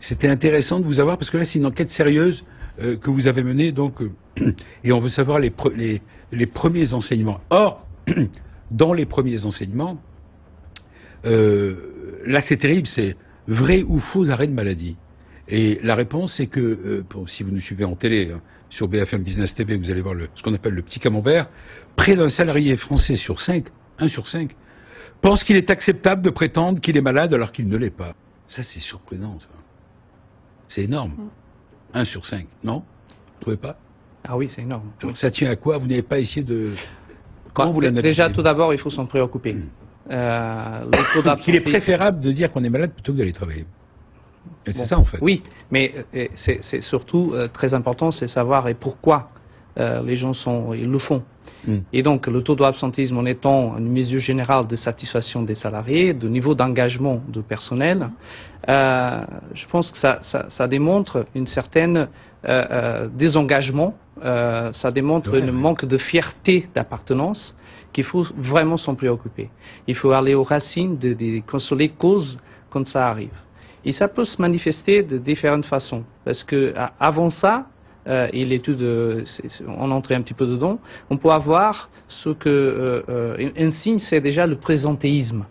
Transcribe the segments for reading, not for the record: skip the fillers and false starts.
c'était intéressant de vous avoir, parce que là, c'est une enquête sérieuse que vous avez menée, donc, et on veut savoir les premiers enseignements. Or, dans les premiers enseignements, là, c'est terrible, c'est vrai ou faux arrêt de maladie. Et la réponse, c'est que, si vous nous suivez en télé, sur BFM Business TV, vous allez voir ce qu'on appelle le petit camembert, près d'un salarié français sur 5, 1 sur 5, pense qu'il est acceptable de prétendre qu'il est malade alors qu'il ne l'est pas. Ça, c'est surprenant, ça. C'est énorme. 1 sur 5, non? Vous trouvez pas? Ah oui, c'est énorme. Ça tient à quoi? Vous n'avez pas essayé de... Comment vous l'analysez? Déjà, tout d'abord, il faut s'en préoccuper. Il est préférable de dire qu'on est malade plutôt que d'aller travailler. Et c'est ça, en fait. Oui, mais c'est surtout très important, c'est savoir et pourquoi les gens ils le font. Et donc, le taux d'absentéisme en étant une mesure générale de satisfaction des salariés, de niveau d'engagement du personnel, je pense que ça démontre une certaine désengagement, ça démontre un manque de fierté d'appartenance qu'il faut vraiment s'en préoccuper. Il faut aller aux racines sur les causes quand ça arrive. Et ça peut se manifester de différentes façons, parce que avant ça, et l'étude, on entrait un petit peu dedans, on peut avoir ce que un signe, c'est déjà le présentéisme.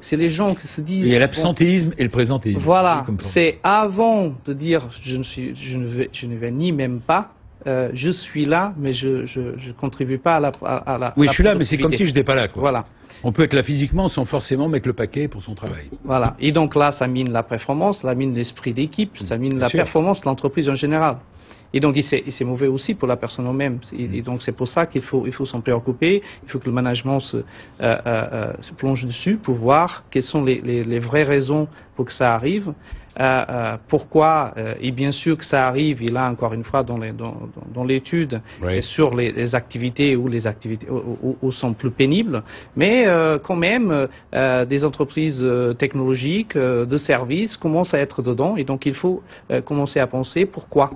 C'est les gens qui se disent... Il y a l'absentéisme et le présentéisme. Voilà, c'est avant de dire je ne vais ni même pas, je suis là, mais je ne contribue pas à la oui, je suis là, mais c'est comme si je n'étais pas là, quoi. Voilà. On peut être là physiquement sans forcément mettre le paquet pour son travail. Voilà. Et donc là, ça mine la performance, ça mine l'esprit d'équipe, ça mine la performance de l'entreprise en général. Et donc, c'est mauvais aussi pour la personne elle-même. Et donc, c'est pour ça qu'il faut s'en préoccuper. Il faut que le management se plonge dessus pour voir quelles sont les vraies raisons pour que ça arrive. Pourquoi, et bien sûr que ça arrive, et là encore une fois dans l'étude, c'est sur les activités où sont plus pénibles, mais quand même des entreprises technologiques, de services commencent à être dedans, et donc il faut commencer à penser pourquoi.